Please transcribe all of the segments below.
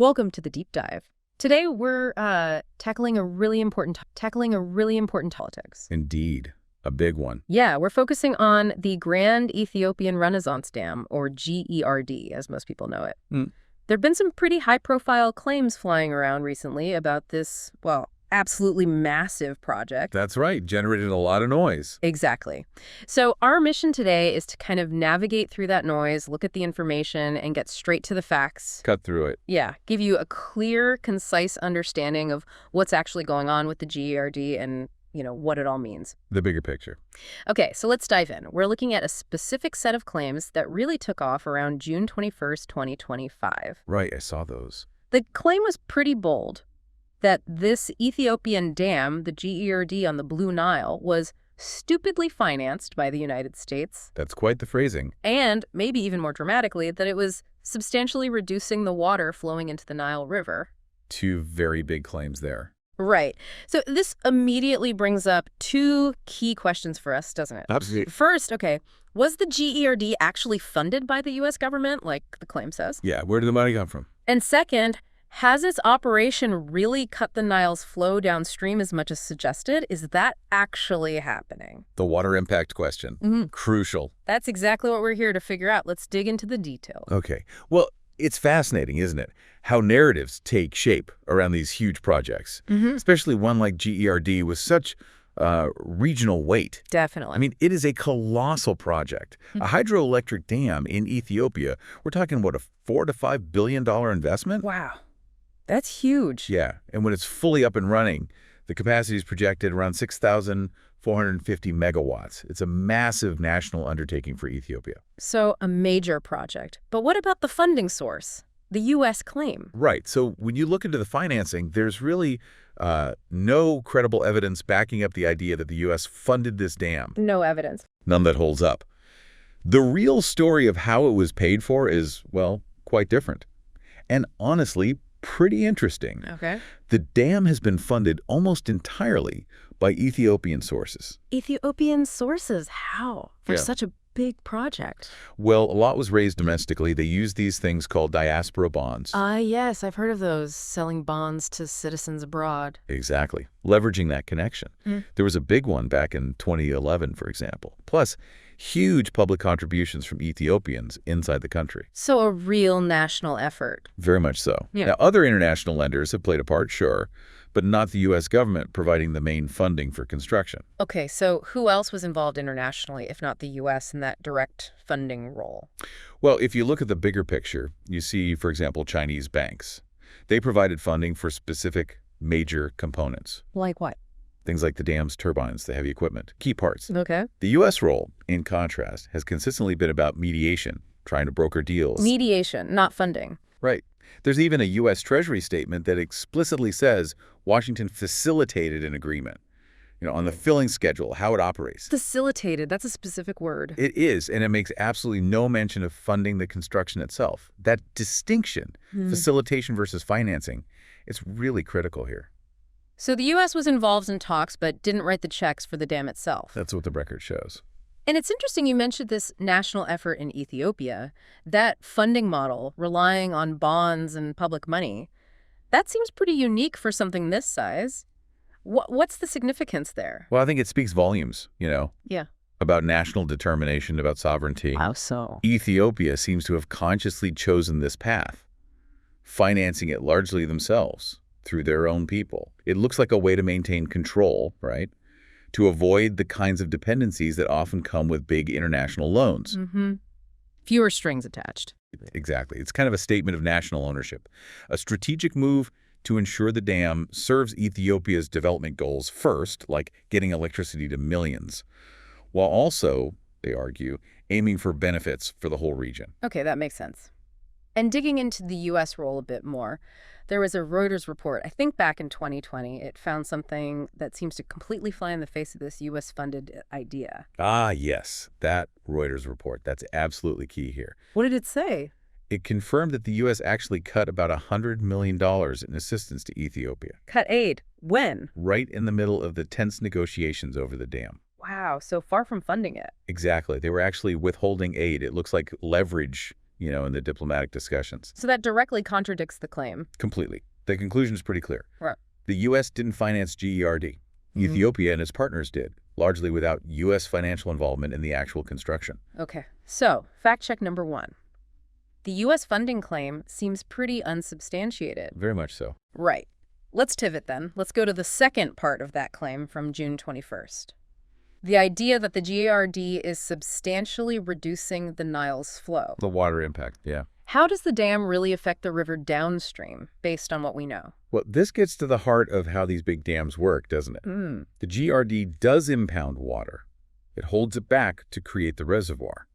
Welcome to the deep dive. Today we're tackling a really important politics. Indeed, a big one. Yeah, we're focusing on the Grand Ethiopian Renaissance Dam, or GERD, as most people know it. There have been some pretty high-profile claims flying around recently about this, well, absolutely massive project. That's right, generated a lot of noise. Exactly. So our mission today is to kind of navigate through that noise, look at the information, and get straight to the facts. Cut through it. Yeah, give you a clear, concise understanding of what's actually going on with the GERD and, what it all means. The bigger picture. Okay, so let's dive in. We're looking at a specific set of claims that really took off around June 21st, 2025. Right, I saw those. The claim was pretty bold, that this Ethiopian dam, the GERD on the Blue Nile, was stupidly financed by the United States. That's quite the phrasing. And, maybe even more dramatically, that it was substantially reducing the water flowing into the Nile River. Two very big claims there. Right. So this immediately brings up two key questions for us, doesn't it? Absolutely. First, was the GERD actually funded by the U.S. government, like the claim says? Yeah, where did the money come from? And second, has its operation really cut the Nile's flow downstream as much as suggested? Is that actually happening? The water impact question. Crucial. That's exactly what we're here to figure out. Let's dig into the details. Okay. Well, it's fascinating, isn't it? How narratives take shape around these huge projects, especially one like GERD with such regional weight. Definitely. I mean, it is a colossal project. A hydroelectric dam in Ethiopia. We're talking, what, a $4 to $5 billion investment? Wow. That's huge. Yeah, and when it's fully up and running, the capacity is projected around 6,450 megawatts. It's a massive national undertaking for Ethiopia. So a major project. But what about the funding source, the U.S. claim? Right. So when you look into the financing, there's really no credible evidence backing up the idea that the U.S. funded this dam. No evidence. None that holds up. The real story of how it was paid for is, well, quite different. And honestly, pretty interesting. Okay. The dam has been funded almost entirely by Ethiopian sources. Ethiopian sources? How? For such a big project? Well, a lot was raised domestically. They used these things called Diaspora bonds. Yes, I've heard of those, selling bonds to citizens abroad. Exactly. Leveraging that connection. There was a big one back in 2011, for example. Plus, huge public contributions from Ethiopians inside the country. So a real national effort. Very much so. Yeah. Now, other international lenders have played a part, sure, but not the U.S. government providing the main funding for construction. Okay, so who else was involved internationally, if not the U.S., in that direct funding role? Well, if you look at the bigger picture, you see, for example, Chinese banks. They provided funding for specific major components. Like what? Things like the dam's turbines, the heavy equipment, key parts. Okay. The U.S. role, in contrast, has consistently been about mediation, trying to broker deals. Mediation, not funding. Right. There's even a U.S. Treasury statement that explicitly says Washington facilitated an agreement, on the filling schedule, how it operates. Facilitated, that's a specific word. It is, and it makes absolutely no mention of funding the construction itself. That distinction, facilitation versus financing, it's really critical here. So the U.S. was involved in talks but didn't write the checks for the dam itself. That's what the record shows. And it's interesting you mentioned this national effort in Ethiopia. That funding model, relying on bonds and public money, that seems pretty unique for something this size. What's the significance there? Well, I think it speaks volumes, Yeah. about national determination, about sovereignty. How so? Ethiopia seems to have consciously chosen this path, financing it largely themselves through their own people. It looks like a way to maintain control, right? To avoid the kinds of dependencies that often come with big international loans. Fewer strings attached. Exactly. It's kind of a statement of national ownership. A strategic move to ensure the dam serves Ethiopia's development goals first, like getting electricity to millions, while also, they argue, aiming for benefits for the whole region. Okay, that makes sense. And digging into the U.S. role a bit more, there was a Reuters report, I think back in 2020. It found something that seems to completely fly in the face of this U.S.-funded idea. Ah, yes, that Reuters report. That's absolutely key here. What did it say? It confirmed that the U.S. actually cut about $100 million in assistance to Ethiopia. Cut aid. When? Right in the middle of the tense negotiations over the dam. Wow, so far from funding it. Exactly. They were actually withholding aid. It looks like leverage, in the diplomatic discussions. So that directly contradicts the claim. Completely. The conclusion is pretty clear. Right. The U.S. didn't finance GERD. Ethiopia and its partners did, largely without U.S. financial involvement in the actual construction. Okay. So, fact check number 1. The U.S. funding claim seems pretty unsubstantiated. Very much so. Right. Let's pivot then. Let's go to the second part of that claim from June 21st. The idea that the GERD is substantially reducing the Nile's flow. The water impact, yeah. How does the dam really affect the river downstream, based on what we know? Well, this gets to the heart of how these big dams work, doesn't it? The GERD does impound water. It holds it back to create the reservoir.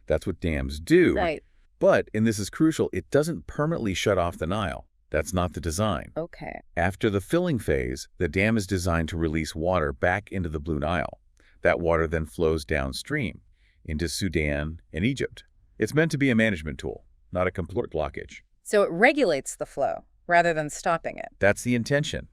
That's what dams do. Right. But, and this is crucial, it doesn't permanently shut off the Nile. That's not the design. Okay. After the filling phase, the dam is designed to release water back into the Blue Nile. That water then flows downstream into Sudan and Egypt. It's meant to be a management tool, not a complete blockage. So it regulates the flow rather than stopping it. That's the intention.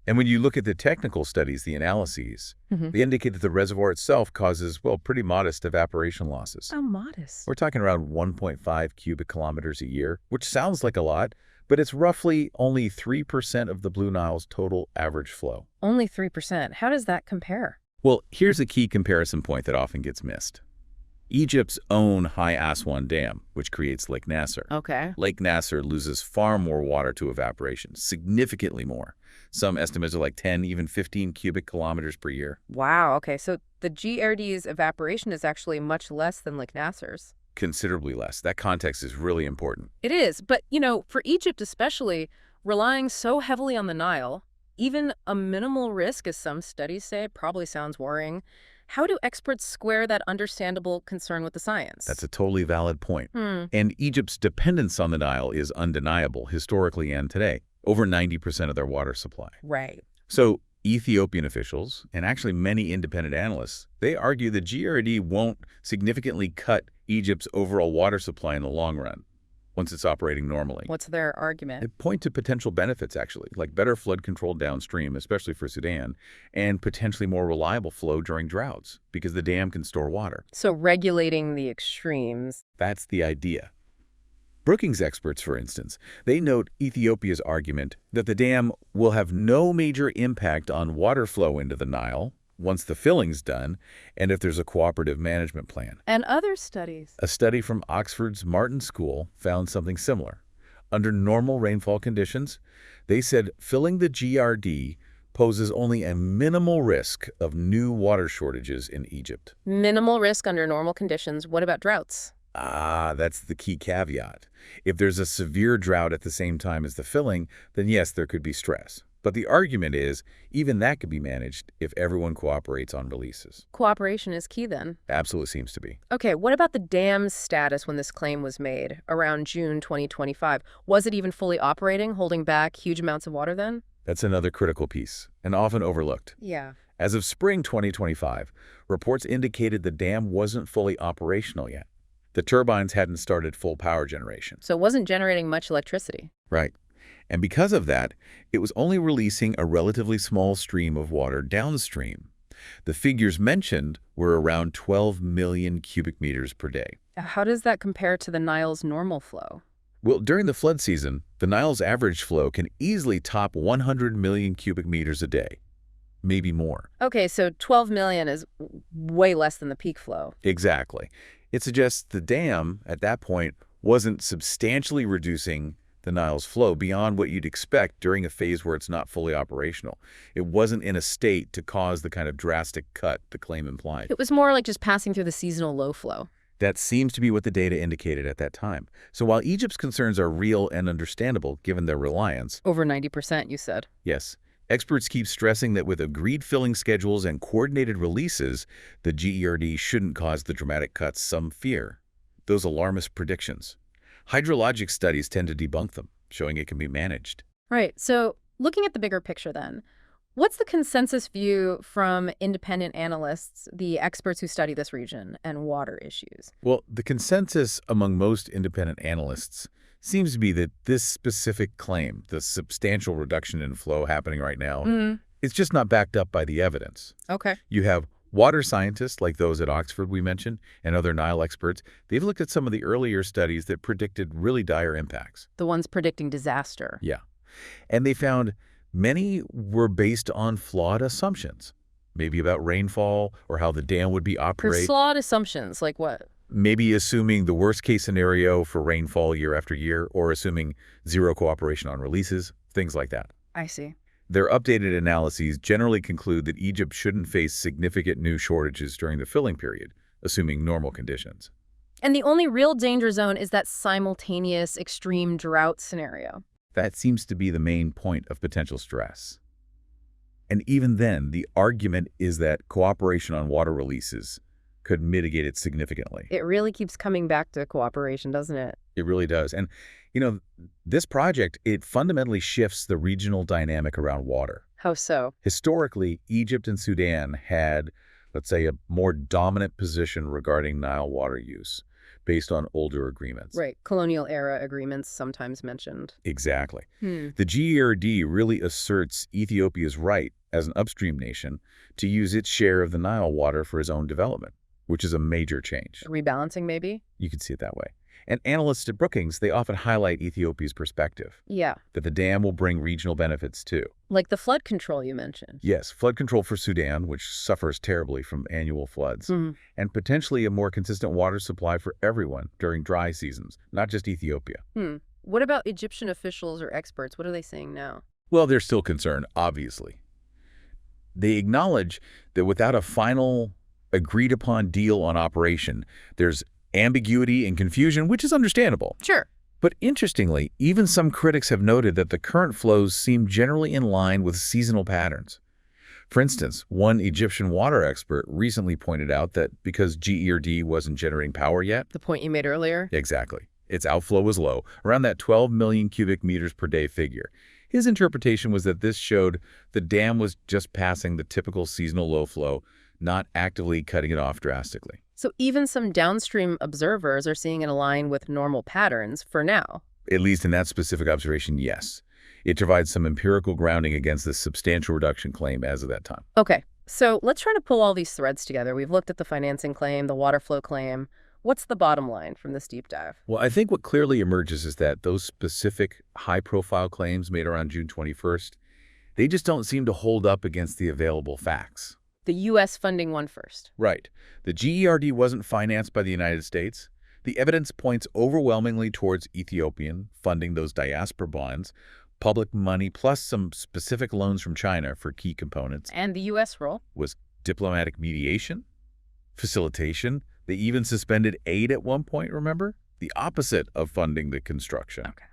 And when you look at the technical studies, the analyses, they indicate that the reservoir itself causes, well, pretty modest evaporation losses. Oh, modest. We're talking around 1.5 cubic kilometers a year, which sounds like a lot, but it's roughly only 3% of the Blue Nile's total average flow. Only 3%. How does that compare? Well, here's a key comparison point that often gets missed. Egypt's own High Aswan Dam, which creates Lake Nasser. Okay. Lake Nasser loses far more water to evaporation, significantly more. Some estimates are like 10, even 15 cubic kilometers per year. Wow. Okay. So the GERD's evaporation is actually much less than Lake Nasser's. Considerably less. That context is really important. It is. But, for Egypt especially, relying so heavily on the Nile, even a minimal risk, as some studies say, probably sounds worrying. How do experts square that understandable concern with the science? That's a totally valid point. And Egypt's dependence on the Nile is undeniable, historically and today. Over 90% of their water supply. Right. So Ethiopian officials, and actually many independent analysts, they argue the GERD won't significantly cut Egypt's overall water supply in the long run, once it's operating normally. What's their argument? They point to potential benefits, actually, like better flood control downstream, especially for Sudan, and potentially more reliable flow during droughts, because the dam can store water. So regulating the extremes. That's the idea. Brookings experts, for instance, they note Ethiopia's argument that the dam will have no major impact on water flow into the Nile once the filling's done, and if there's a cooperative management plan. And other studies. A study from Oxford's Martin School found something similar. Under normal rainfall conditions, they said filling the GERD poses only a minimal risk of new water shortages in Egypt. Minimal risk under normal conditions. What about droughts? That's the key caveat. If there's a severe drought at the same time as the filling, then yes, there could be stress. But the argument is, even that could be managed if everyone cooperates on releases. Cooperation is key then. Absolutely seems to be. Okay, what about the dam's status when this claim was made, around June 2025? Was it even fully operating, holding back huge amounts of water then? That's another critical piece, and often overlooked. Yeah. As of spring 2025, reports indicated the dam wasn't fully operational yet. The turbines hadn't started full power generation. So it wasn't generating much electricity. Right. And because of that, it was only releasing a relatively small stream of water downstream. The figures mentioned were around 12 million cubic meters per day. How does that compare to the Nile's normal flow? Well, during the flood season, the Nile's average flow can easily top 100 million cubic meters a day, maybe more. Okay, so 12 million is way less than the peak flow. Exactly. It suggests the dam, at that point, wasn't substantially reducing the Nile's flow beyond what you'd expect during a phase where it's not fully operational. It wasn't in a state to cause the kind of drastic cut the claim implied. It was more like just passing through the seasonal low flow. That seems to be what the data indicated at that time. So while Egypt's concerns are real and understandable given their reliance— Over 90%, you said. Yes. Experts keep stressing that with agreed filling schedules and coordinated releases, the GERD shouldn't cause the dramatic cuts some fear. Those alarmist predictions. Hydrologic studies tend to debunk them, showing it can be managed. Right. So looking at the bigger picture then, what's the consensus view from independent analysts, the experts who study this region and water issues? Well, the consensus among most independent analysts seems to be that this specific claim, the substantial reduction in flow happening right now, is just not backed up by the evidence. Okay. You have Water scientists, like those at Oxford we mentioned, and other Nile experts, they've looked at some of the earlier studies that predicted really dire impacts. The ones predicting disaster. Yeah. And they found many were based on flawed assumptions, maybe about rainfall or how the dam would be operated. Flawed assumptions, like what? Maybe assuming the worst-case scenario for rainfall year after year, or assuming zero cooperation on releases, things like that. I see. Their updated analyses generally conclude that Egypt shouldn't face significant new shortages during the filling period, assuming normal conditions. And the only real danger zone is that simultaneous extreme drought scenario. That seems to be the main point of potential stress. And even then, the argument is that cooperation on water releases could mitigate it significantly. It really keeps coming back to cooperation, doesn't it? It really does. And, this project, it fundamentally shifts the regional dynamic around water. How so? Historically, Egypt and Sudan had, let's say, a more dominant position regarding Nile water use based on older agreements. Right. Colonial era agreements sometimes mentioned. Exactly. The GERD really asserts Ethiopia's right as an upstream nation to use its share of the Nile water for its own development, which is a major change. Rebalancing, maybe? You could see it that way. And analysts at Brookings, they often highlight Ethiopia's perspective. Yeah. That the dam will bring regional benefits too. Like the flood control you mentioned. Yes, flood control for Sudan, which suffers terribly from annual floods, and potentially a more consistent water supply for everyone during dry seasons, not just Ethiopia. What about Egyptian officials or experts? What are they saying now? Well, they're still concerned, obviously. They acknowledge that without a final agreed-upon deal on operation, there's ambiguity and confusion, which is understandable. Sure. But interestingly, even some critics have noted that the current flows seem generally in line with seasonal patterns. For instance, one Egyptian water expert recently pointed out that because GERD wasn't generating power yet— the point you made earlier? Exactly. Its outflow was low, around that 12 million cubic meters per day figure. His interpretation was that this showed the dam was just passing the typical seasonal low flow, not actively cutting it off drastically. So even some downstream observers are seeing it align with normal patterns for now. At least in that specific observation, yes. It provides some empirical grounding against this substantial reduction claim as of that time. Okay, so let's try to pull all these threads together. We've looked at the financing claim, the water flow claim. What's the bottom line from this deep dive? Well, I think what clearly emerges is that those specific high-profile claims made around June 21st, they just don't seem to hold up against the available facts. The U.S. funding one first. Right. The GERD wasn't financed by the United States. The evidence points overwhelmingly towards Ethiopian funding those diaspora bonds, public money, plus some specific loans from China for key components. And the U.S. role? Was diplomatic mediation, facilitation. They even suspended aid at one point, remember? The opposite of funding the construction. Okay.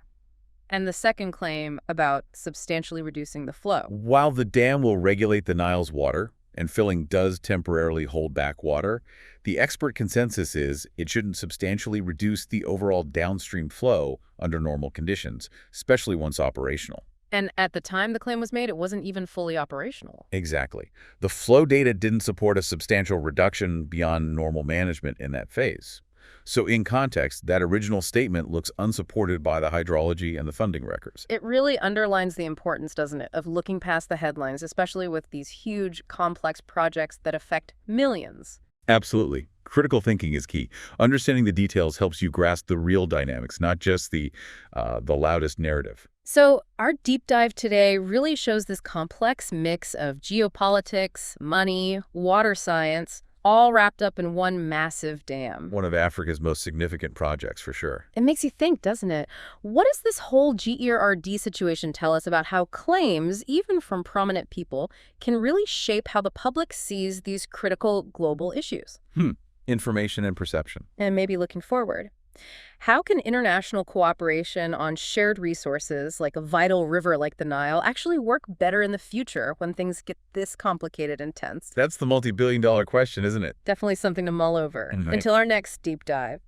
And the second claim about substantially reducing the flow. While the dam will regulate the Nile's water, and filling does temporarily hold back water, the expert consensus is it shouldn't substantially reduce the overall downstream flow under normal conditions, especially once operational. And at the time the claim was made, it wasn't even fully operational. Exactly. The flow data didn't support a substantial reduction beyond normal management in that phase. So in context, that original statement looks unsupported by the hydrology and the funding records. It really underlines the importance, doesn't it, of looking past the headlines, especially with these huge, complex projects that affect millions. Absolutely. Critical thinking is key. Understanding the details helps you grasp the real dynamics, not just the loudest narrative. So our deep dive today really shows this complex mix of geopolitics, money, water science, all wrapped up in one massive dam. One of Africa's most significant projects, for sure. It makes you think, doesn't it? What does this whole GERD situation tell us about how claims, even from prominent people, can really shape how the public sees these critical global issues? Information and perception. And maybe looking forward. How can international cooperation on shared resources, like a vital river like the Nile, actually work better in the future when things get this complicated and tense? That's the multi-billion-dollar question, isn't it? Definitely something to mull over. Right. Until our next deep dive.